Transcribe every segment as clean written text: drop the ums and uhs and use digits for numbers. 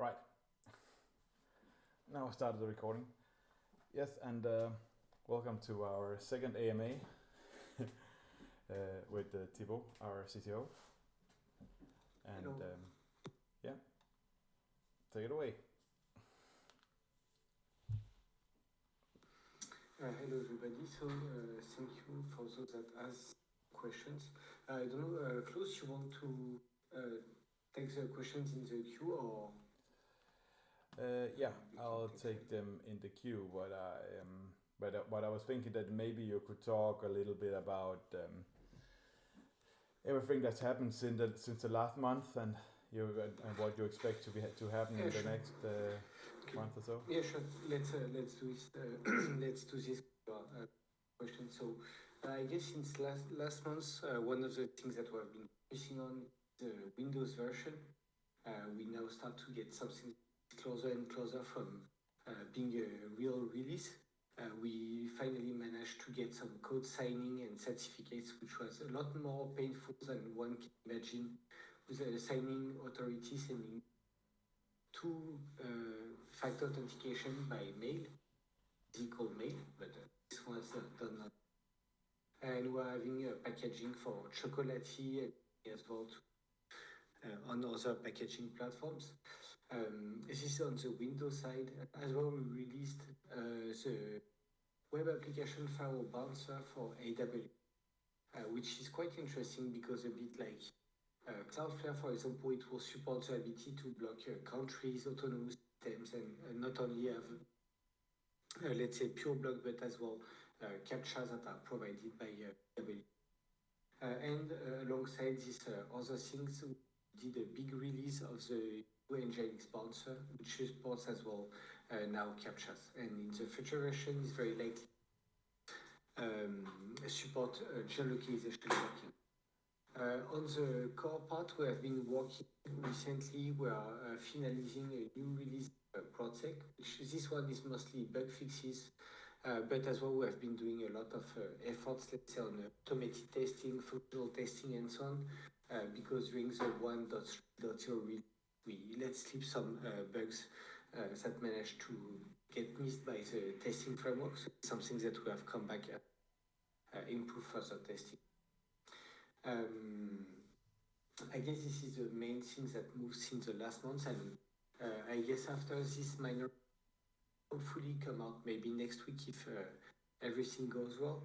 Right. Now I started the recording. Yes, and welcome to our second AMA with Thibault, our CTO. And yeah, take it away. Hello everybody, so thank you for those that ask questions. I don't know, Klaus, you want to take the questions in the queue or? Yeah, I'll take them in the queue, but I was thinking that maybe you could talk a little bit about everything that's happened since the last month and what you expect to happen in the next month or so. Yeah, sure. Let's do this. Let's do this question. So, I guess since last month, one of the things that we have been focusing on the Windows version. We now start to get something closer and closer from being a real release. We finally managed to get some code signing and certificates, which was a lot more painful than one can imagine, with a signing authority sending two-factor authentication by mail, physical mail, but this was done. And we're having packaging for chocolatey as well on other packaging platforms. This is on the Windows side. As well, we released the web application firewall bouncer for AWS, which is quite interesting because a bit like Cloudflare, for example, it will support the ability to block countries, autonomous systems, and not only have, let's say, pure block, but as well captchas that are provided by AWS. And alongside these other things, we did a big release of the Nginx bouncer, which supports as well now captchas. And in the future version, it's very likely support geolocalization blocking. On the core part, we have been working recently. We are finalizing a new release CrowdSec, which this one is mostly bug fixes, but as well we have been doing a lot of efforts, let's say, on automated testing, functional testing, and so on, because during the 1.3.0 release, we let slip some bugs that managed to get missed by the testing frameworks, something that we have come back improve further testing. I guess this is the main thing that moved since the last month, and I guess after this minor hopefully come out maybe next week if everything goes well,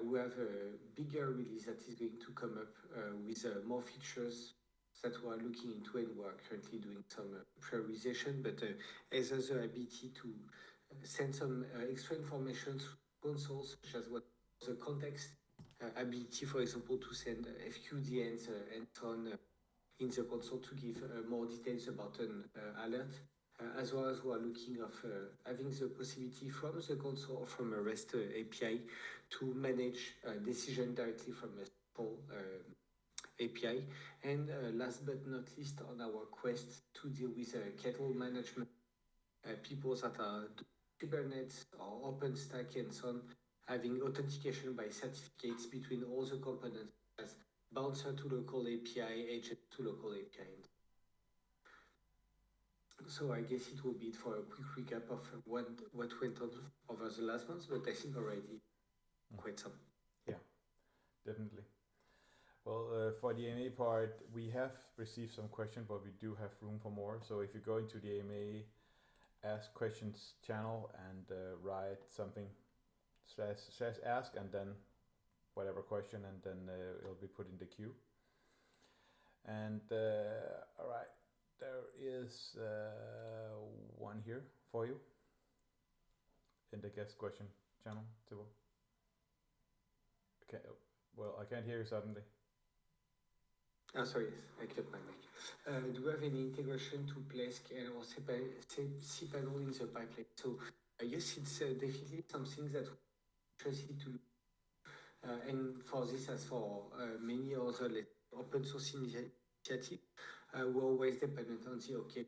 we have a bigger release that is going to come up with more features that we are looking into, and we are currently doing some prioritization, but as the ability to send some extra information to consoles, such as what the context ability, for example, to send FQDNs and so on in the console to give more details about an alert, as well as we are looking of having the possibility from the console or from a REST API to manage decision directly from a simple API. And last but not least, on our quest to deal with kettle management, people that are Kubernetes or OpenStack and so on, having authentication by certificates between all the components, as bouncer to local API, agent to local API. So I guess it will be it for a quick recap of what went on over the last months, but I think already quite some. Yeah, definitely. Well, for the AMA part, we have received some questions, but we do have room for more. So if you go into the AMA Ask Questions channel and write something / ask, and then whatever question, and then it'll be put in the queue. And all right, there is one here for you in the guest question channel, Thibault. Okay, well, I can't hear you suddenly. Oh, sorry, yes, I kept my mic. Do you have any integration to Plesk or cPanel in the pipeline? So I guess it's definitely something that we're interested to. And for this, as for many other open source initiatives, we're always dependent on the okay.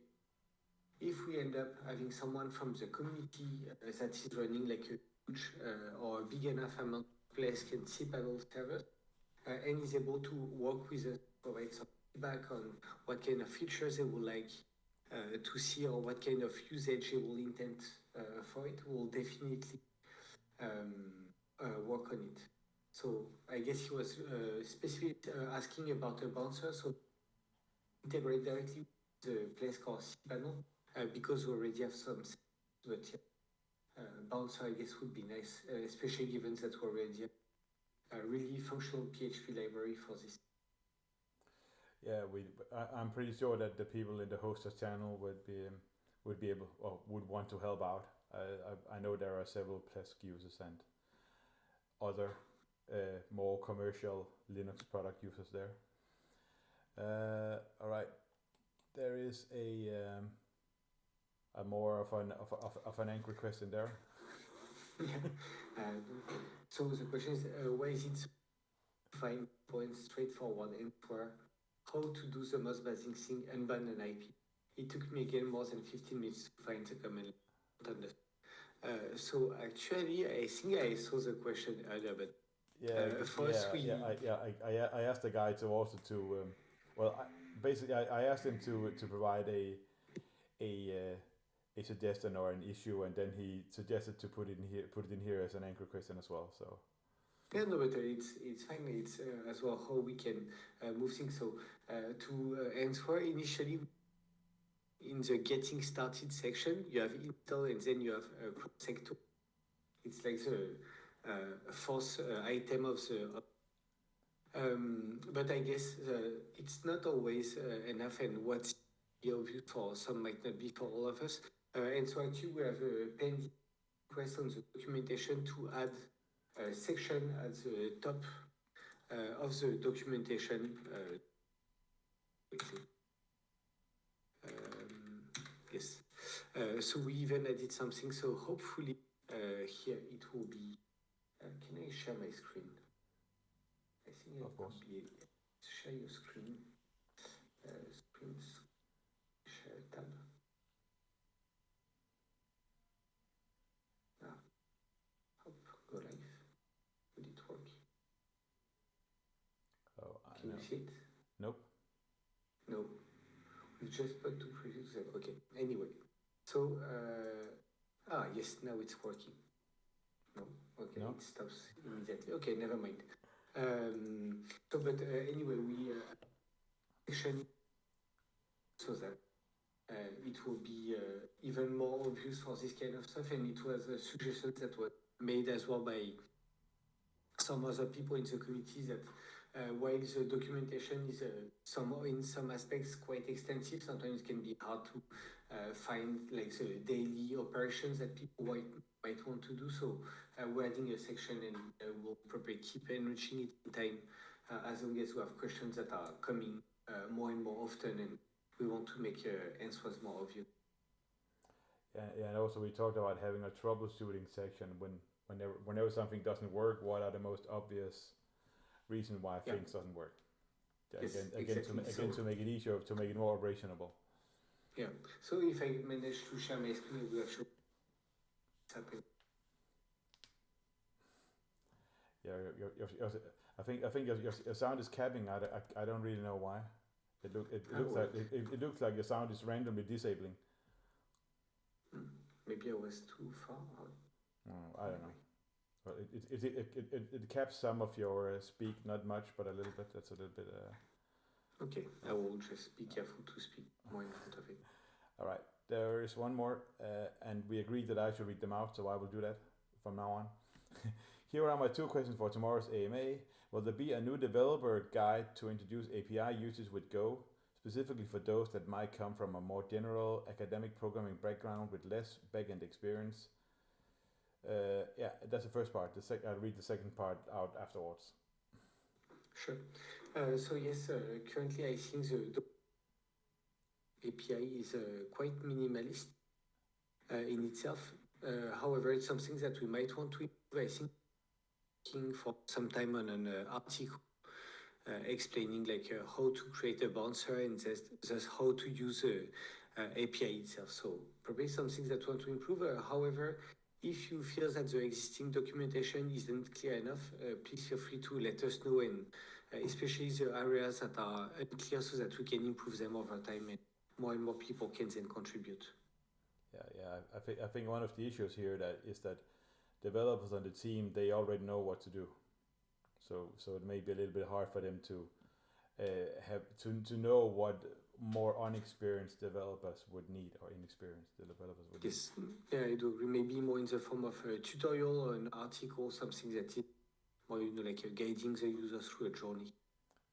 If we end up having someone from the community that is running like a huge or a big enough amount of Plesk and cPanel servers, and is able to work with us, provide some feedback on what kind of features they would like, to see what kind of usageable intent for it. We'll definitely work on it. So I guess he was specifically asking about a bouncer. So integrate directly with the place called cPanel because we already have some. But bouncer, I guess, would be nice, especially given that we already have a really functional PHP library for this. Yeah, I'm pretty sure that the people in the hosters channel would be able or would want to help out. I know there are several Plesk users and other more commercial Linux product users there. All right, there is a more of an angry question there. So the question is, why is it so fine point straightforward and for how to do the most basic thing, unban an IP? It took me again more than 15 minutes to find the command. So actually, I think I saw the question earlier, but I asked the guy to also to basically I asked him to provide a suggestion or an issue, and then he suggested to put it in here as an anchor question as well. So yeah, no, but it's fine. It's as well how we can move things. So to answer initially in the getting started section, you have install and then you have CrowdSec 2. It's like the fourth item of the. But I guess it's not always enough, and what's obvious for some might not be for all of us. And so actually we have a pending request on the documentation to add a section at the top of the documentation. Yes. So we even added something. So hopefully here it will be. Can I share my screen? I think of course. Share your screen. Screens. Share tab. Go live. Would it work? Oh, can you see it? Nope. No. We just put to preview them. Okay. Anyway. So yes, now it's working. No. Okay. No? It stops immediately. Okay, never mind. So but anyway, we so that it will be even more obvious for this kind of stuff, and it was a suggestion that was made as well by some other people in the community that while the documentation is in some aspects quite extensive, sometimes it can be hard to find like the daily operations that people might want to do. So we're adding a section, and we'll probably keep enriching it in time as long as we have questions that are coming more and more often, and we want to make answers more obvious. Yeah, and also we talked about having a troubleshooting section whenever something doesn't work. What are the most obvious reasons why things doesn't work? Yes, again, to make it easier, to make it more operational. Yeah. So if I manage to share my screen, we will show what's happening. Yeah, I think your sound is capping. I don't really know why. It looks like your sound is randomly disabling. Maybe I was too far out. I don't know. Well, it caps some of your speak, not much, but a little bit. That's a little bit. Okay, I will just be careful to speak more in front of it. All right, there is one more, and we agreed that I should read them out, so I will do that from now on. Here are my two questions for tomorrow's AMA. Will there be a new developer guide to introduce API usage with Go, specifically for those that might come from a more general academic programming background with less backend experience? Yeah, that's the first part. I'll read the second part out afterwards. Sure. So yes, currently I think the API is quite minimalist in itself. However, it's something that we might want to improve. I think for some time on an article explaining like how to create a bouncer and thus how to use API itself. So probably something that we want to improve. However, if you feel that the existing documentation isn't clear enough, please feel free to let us know, and especially the areas that are unclear, so that we can improve them over time and more and more people can then contribute. Yeah. I think one of the issues here is that developers on the team, they already know what to do. So it may be a little bit hard for them to have to know what more unexperienced developers would need, or inexperienced developers would yes. need. Yeah, I do agree. Maybe more in the form of a tutorial or an article, something that is more, like guiding the user through a journey.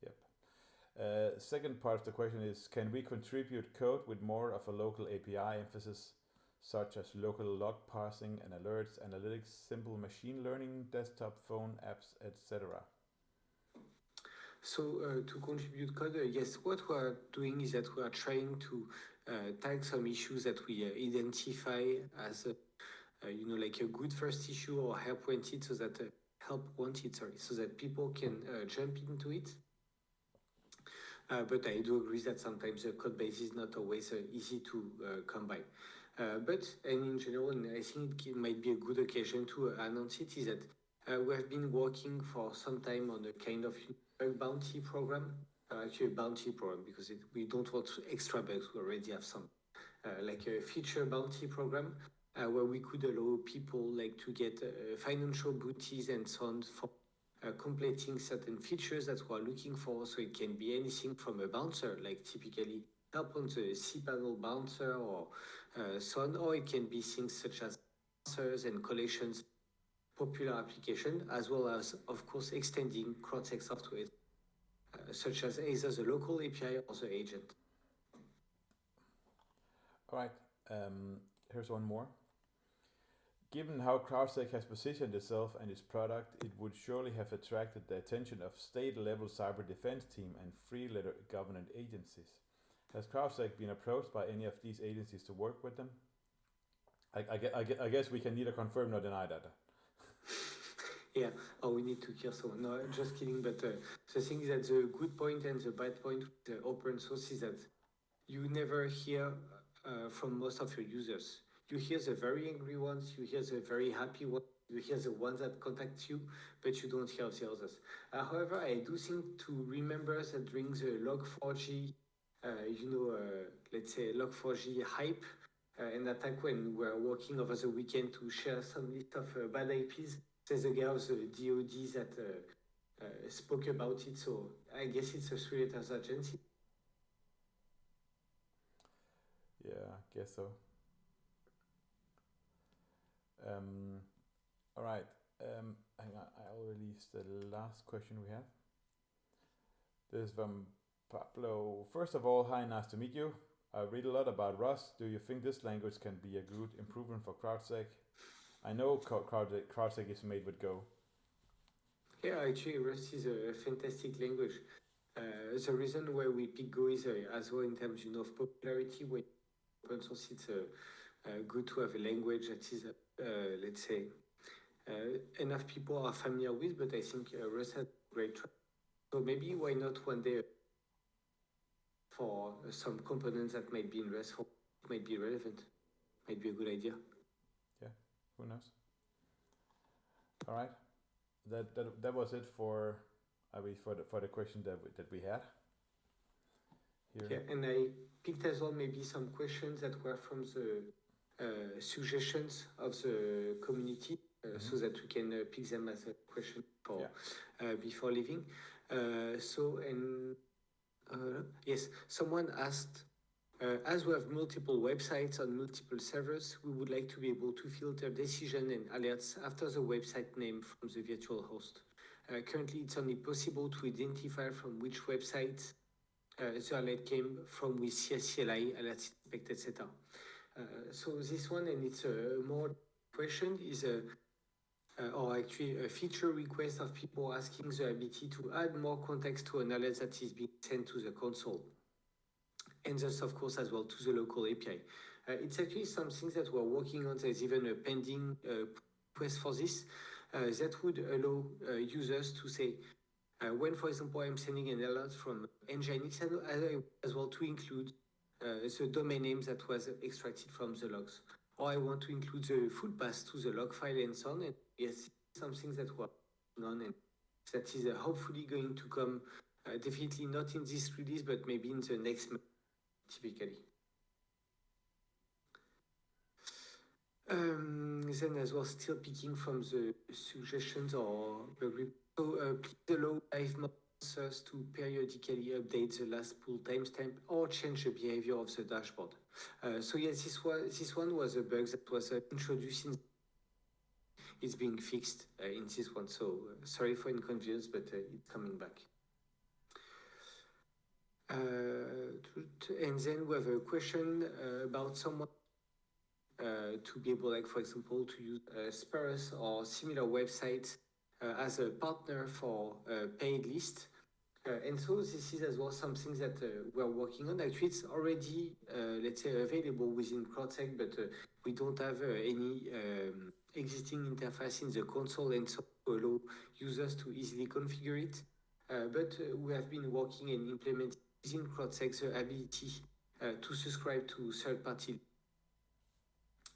Yep. Second part of the question is, can we contribute code with more of a local API emphasis, such as local log parsing and alerts, analytics, simple machine learning, desktop, phone apps, etc.? So to contribute code, yes, what we are doing is that we are trying to tag some issues that we identify as like a good first issue or help wanted, so that so that people can jump into it. But I do agree that sometimes the code base is not always easy to come by. But in general, and I think it might be a good occasion to announce it, is that we have been working for some time on a kind of bug bounty program. Actually, a bounty program, because we don't want extra bugs, we already have some. Like a feature bounty program where we could allow people like to get financial booties and so on for completing certain features that we are looking for. So it can be anything from a bouncer, like typically help on the cPanel bouncer or so on, or it can be things such as bouncers and collections, popular application, as well as, of course, extending CrowdSec software, such as either the local API or the agent. All right, here's one more. Given how CrowdSec has positioned itself and its product, it would surely have attracted the attention of state-level cyber defense team and free-letter government agencies. Has CrowdSec been approached by any of these agencies to work with them? I guess we can neither confirm nor deny that. Yeah, we need to kill someone. No, just kidding. But the thing is that the good point and the bad point with the open source is that you never hear from most of your users. You hear the very angry ones, you hear the very happy ones, you hear the ones that contact you, but you don't hear the others. However, I do think to remember that during the Log4j, let's say Log4j hype, an attack when we were working over the weekend to share some list of bad IPs, there's a guy of the DoD that spoke about it, so I guess it's a three-letters agency. Yeah, I guess so. All right. Hang on, I'll release the last question we have. This is from Pablo. First of all, hi, nice to meet you. I read a lot about Rust. Do you think this language can be a good improvement for CrowdSec? I know CrowdSec is made with Go. Yeah, actually, Rust is a fantastic language. The reason why we pick Go is as well in terms, of popularity. When open source, it's good to have a language that is, let's say, enough people are familiar with. But I think Rust has great track. So maybe why not one day for some components that might be in Rust might be relevant, might be a good idea. Yeah, who knows? All right, that was it for the question that we had here. Yeah, and I picked as well maybe some questions that were from the suggestions of the community, so that we can pick them as a question for before leaving. Yes, someone asked, as we have multiple websites on multiple servers, we would like to be able to filter decision and alerts after the website name from the virtual host. Currently, it's only possible to identify from which website the alert came from, with CSCLI, alert inspect, etc. So this one, and it's a more question, is or actually a feature request of people asking the ability to add more context to an alert that is being sent to the console. And thus, of course, as well to the local API. It's actually something that we're working on. There's even a pending request for this that would allow users to say, when, for example, I'm sending an alert from Nginx, as well to include the domain name that was extracted from the logs. Or I want to include the full path to the log file and so on. And yes, something that we're working on, and that is hopefully going to come, definitely not in this release, but maybe in the next month, typically. Then as well, still picking from the suggestions or the so please allow live monitors to periodically update the last pull timestamp or change the behavior of the dashboard. So yes, this one was a bug that was introduced in. It's being fixed in this one. So sorry for inconvenience, but it's coming back. And then we have a question about someone to be able, like for example, to use Spurs or similar websites as a partner for paid list. And so this is as well something that we're working on. Actually, it's already, let's say, available within CrowdSec, but we don't have any existing interface in the console and so to allow users to easily configure it. But we have been working and implementing within CrowdSec the ability to subscribe to third-party.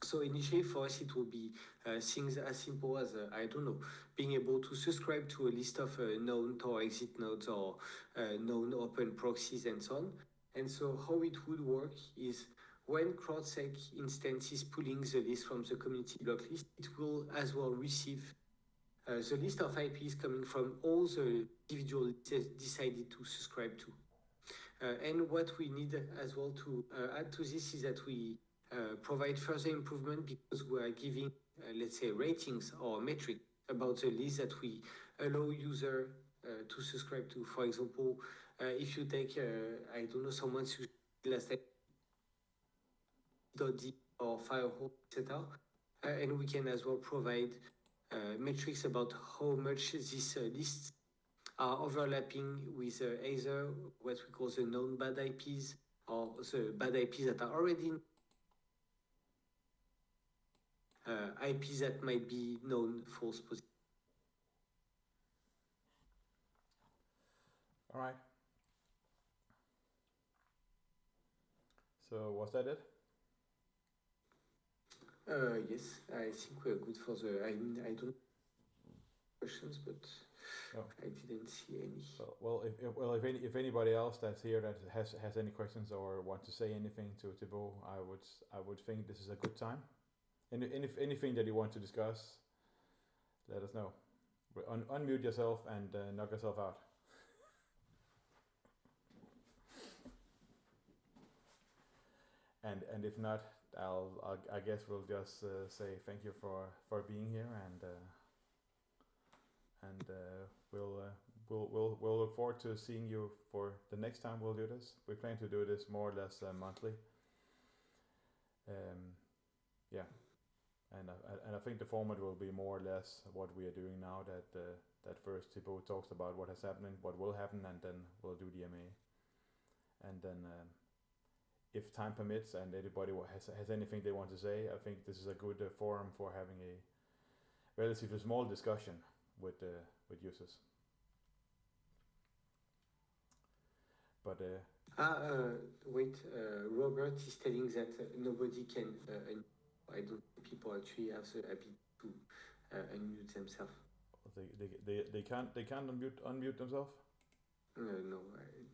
So initially for us it will be things as simple as, I don't know, being able to subscribe to a list of known or exit nodes or known open proxies and so on. And so how it would work is when CrowdSec instance is pulling the list from the community block list, it will as well receive the list of IPs coming from all the individuals decided to subscribe to. And what we need as well to add to this is that we provide further improvement because we are giving, let's say, ratings or metrics about the list that we allow user to subscribe to. For example, if you take, I don't know, someone's last .d or firewall, etc., and we can as well provide metrics about how much these lists are overlapping with either what we call the known bad IPs or the bad IPs that are already IPs that might be known false positive. All right. So was that it? Yes, I think we're good for the. I mean, I don't questions, but I didn't see any. If anybody else that's here that has any questions or want to say anything to Thibault, I would think this is a good time. And if anything that you want to discuss, let us know. Unmute yourself and knock yourself out. And if not, I guess we'll just say thank you for being here and we'll look forward to seeing you for the next time we'll do this. We plan to do this more or less monthly. Yeah. And I think the format will be more or less what we are doing now. That first Thibault talks about what has happened, what will happen, and then we'll do the MA. And then, if time permits, and anybody has anything they want to say, I think this is a good forum for having a relatively small discussion with users. But wait, Robert is telling that nobody can. I don't think people actually have the ability to unmute themselves. They can't unmute themselves. No,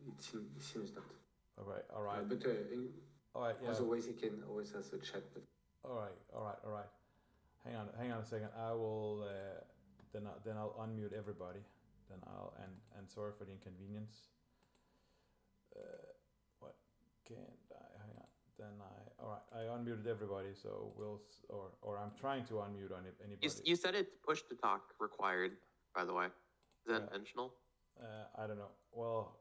it seems not. All right. But all right. Yeah. Otherwise, you can always have a chat. But. All right. Hang on a second. I will then I'll unmute everybody. Then I'll and sorry for the inconvenience. What can't I? Hang on. Then I unmuted everybody. So or I'm trying to unmute on anybody. You said it's push to talk required. By the way, is that intentional? I don't know. Well,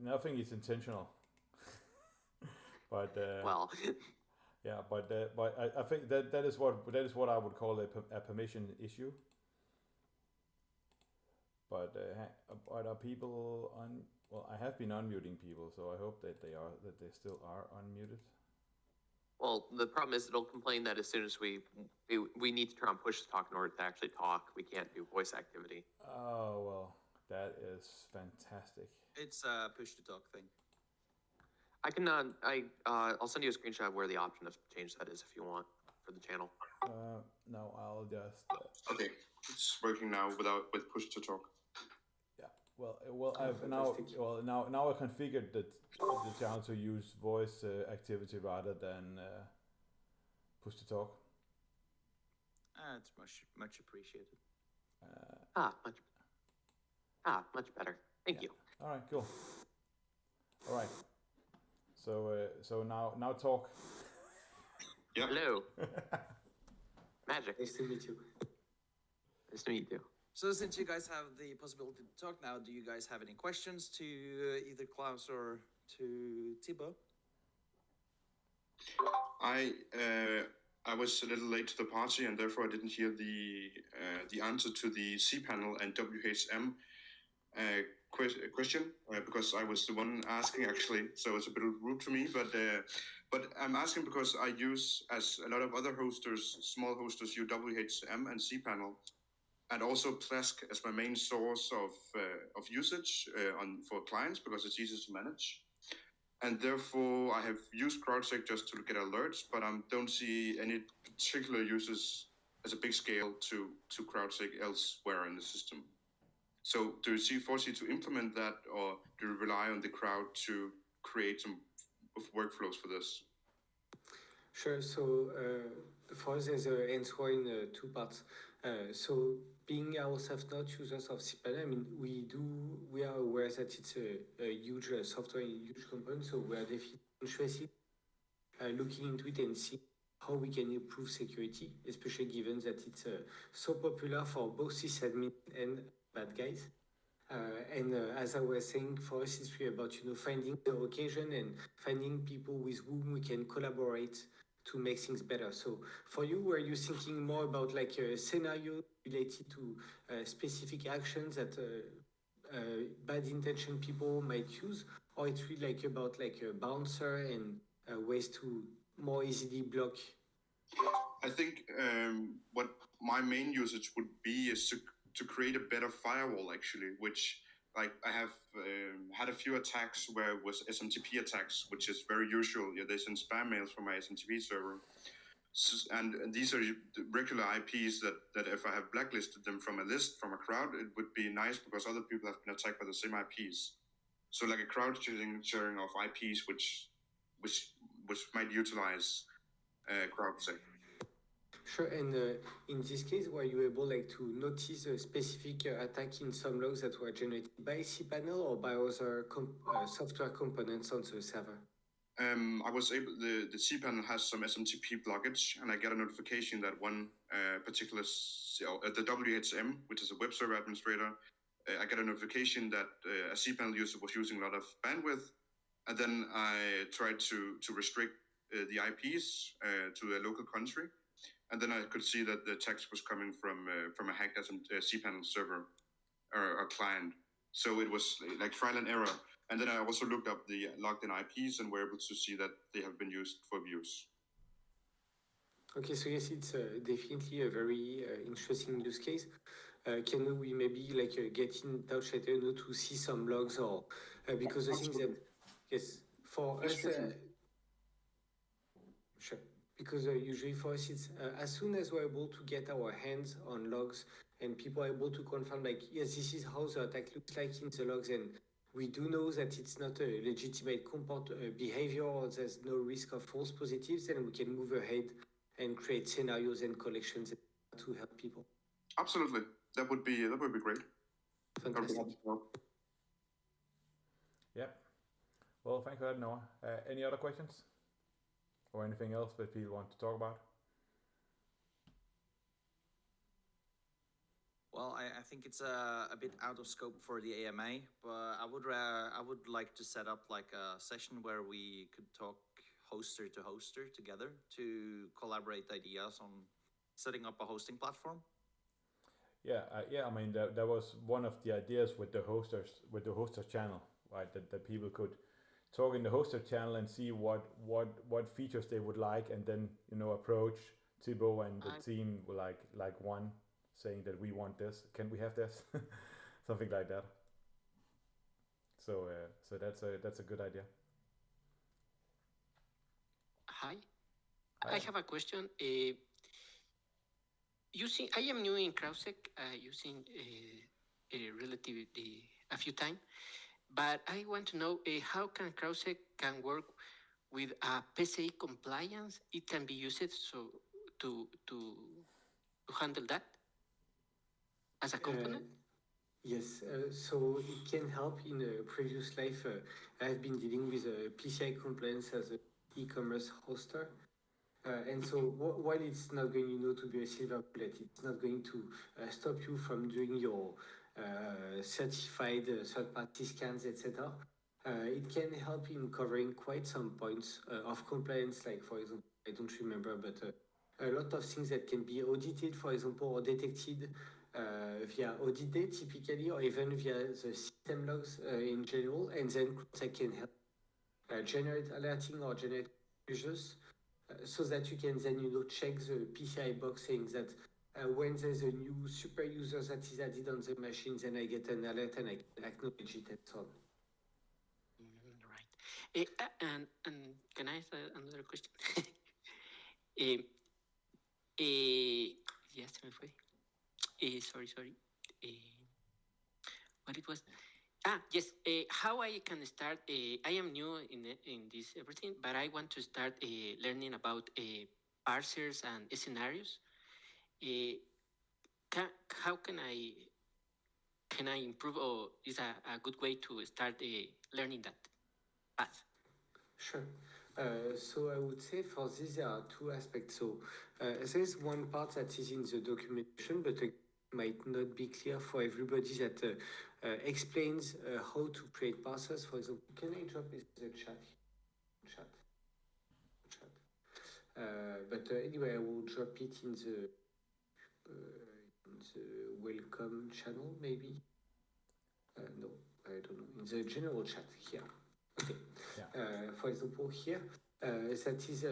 nothing is intentional. But well. Yeah, but I think that is what I would call a permission issue. But are people on? Well, I have been unmuting people, so I hope that they still are unmuted. Well, the problem is it'll complain that as soon as we need to turn on push to talk in order to actually talk, we can't do voice activity. Oh well, that is fantastic. It's a push to talk thing. I can I'll send you a screenshot of where the option to change that is if you want for the channel. No, I'll just. Okay, it's working now with push to talk. Yeah. Well, now I configured the channel to use voice activity rather than push to talk. It's much appreciated. Much better. Thank you. All right, cool. All right. So now talk. Yeah. Hello. Magic. Nice to meet you. Nice to meet you. So since you guys have the possibility to talk now, do you guys have any questions to either Klaus or to Thibault? I was a little late to the party, and therefore I didn't hear the answer to the cPanel and WHM question because I was the one asking actually, so it's a bit rude to me. But I'm asking because I use, as a lot of other hosters, small hosters, use WHM and cPanel, and also Plesk as my main source of usage for clients because it's easy to manage. And therefore, I have used CrowdSec just to get alerts, but I don't see any particular uses as a big scale to CrowdSec elsewhere in the system. So do you foresee to implement that, or do you rely on the crowd to create some workflows for this? Sure. So for us, there's an answer in two parts. So being ourselves not users of cPanel, I mean, we are aware that it's a huge software, a huge component. So we are definitely interested looking into it and seeing how we can improve security, especially given that it's so popular for both sysadmin and bad guys. And as I was saying, for us, it's really about finding the occasion and finding people with whom we can collaborate to make things better. So for you, were you thinking more about like a scenario related to specific actions that bad intention people might use, or it's really like about like a bouncer and ways to more easily block? I think what my main usage would be is to create a better firewall actually, which like I have had a few attacks where it was SMTP attacks, which is very usual. They send spam mails from my SMTP server. And these are the regular IPs that if I have blacklisted them from a list, from a crowd, it would be nice because other people have been attacked by the same IPs. So like a crowd sharing of IPs, which might utilize CrowdSec. Sure. And in this case, were you able like to notice a specific attack in some logs that were generated by cPanel or by other software components on the server? I was able. The cPanel has some SMTP blockage, and I get a notification that one particular the WHM, which is a web server administrator, I get a notification that a cPanel user was using a lot of bandwidth, and then I tried to restrict the IPs to a local country, and then I could see that the text was coming from a hacked cPanel server or client. So it was like trial and error. And then I also looked up the logged in IPs and were able to see that they have been used for abuse. Okay, so yes, it's definitely a very interesting use case. Can we maybe like get in touch later to see some logs or because the things that yes for us sure, because usually for us it's as soon as we're able to get our hands on logs and people are able to confirm like yes, this is how the attack looks like in the logs, and we do know that it's not a legitimate behavior or there's no risk of false positives, then we can move ahead and create scenarios and collections to help people. Absolutely, that would be great. Fantastic. Yep. Well, thanks for that, Noah. Any other questions or anything else that people want to talk about? Well, I think it's a bit out of scope for the AMA, but I would like to set up like a session where we could talk hoster to hoster together to collaborate ideas on setting up a hosting platform. Yeah. I mean, that was one of the ideas with the hoster channel, right? That people could talk in the hoster channel and see what features they would like, and then approach Thibault and the team like one, saying that we want this. Can we have this? Something like that. So that's a good idea. Hi. Hi. I have a question. I am new in CrowdSec, using relatively a few times, but I want to know how can CrowdSec can work with PCI compliance. It can be used so to handle that as a component? Yes, so it can help. In a previous life, I've been dealing with PCI compliance as an e-commerce hoster. And so while it's not going, to be a silver bullet, it's not going to stop you from doing your certified third-party scans, etc. It can help in covering quite some points of compliance, like, for example, I don't remember, but a lot of things that can be audited, for example, or detected via audit day typically, or even via the system logs in general, and then CrowdSec can help generate alerting or generate measures so that you can then check the PCI box saying that when there's a new super user that is added on the machine, then I get an alert and I can acknowledge it and so on. Right. And can I ask another question? Ya se me fue. Sorry. What it was? Yes. How I can start? I am new in this everything, but I want to start learning about parsers and scenarios. How can I improve, or is a good way to start learning that path? Sure. So I would say for this there are two aspects. So there's one part that is in the documentation, but might not be clear for everybody, that explains how to create parsers. For example, can I drop it in the chat? But anyway, I will drop it in the welcome channel, maybe. No, I don't know. In the general chat here. Okay. Yeah. For example, here, that is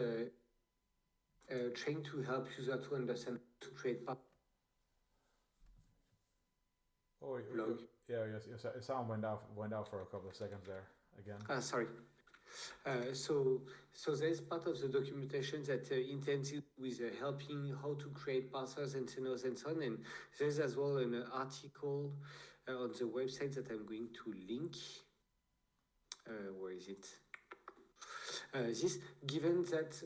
trying to help user to understand to create parsers. Oh, yeah, yes, your sound went out for a couple of seconds there again. Sorry. So there's part of the documentation that intends with helping how to create parsers and scenarios and so on. And there's as well an article on the website that I'm going to link. Where is it? This, given that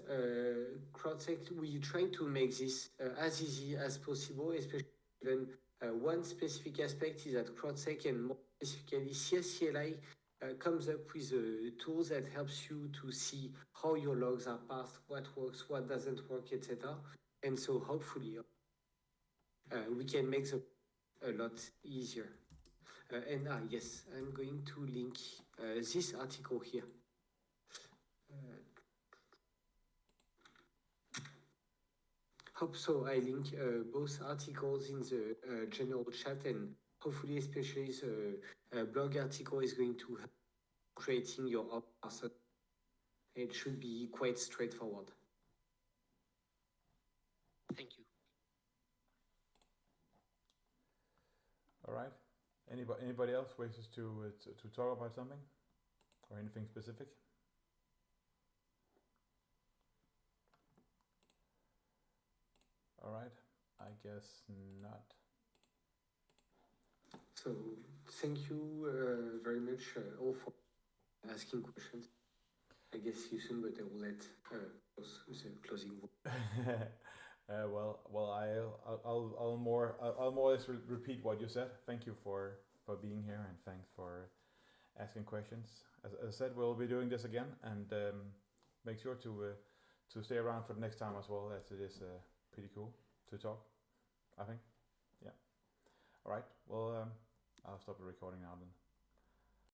CrowdSec, we try to make this as easy as possible, especially when one specific aspect is that CrowdSec, and more specifically CSCLI, comes up with tools that helps you to see how your logs are parsed, what works, what doesn't work, etc. And so hopefully we can make the a lot easier. And yes, I'm going to link this article here. Hope so. I link both articles in the general chat, and hopefully especially the blog article is going to help creating your parser. It should be quite straightforward. Thank you. All right. Anybody else wishes to talk about something or anything specific? All right. I guess not. So thank you very much all for asking questions. I guess see you soon, but I will let close with the closing word. I'll more or less repeat what you said. Thank you for being here, and thanks for asking questions. As I said, we'll be doing this again, and make sure to stay around for the next time as well, as it is pretty cool to talk, I think. Yeah. All right. Well, I'll stop the recording now then.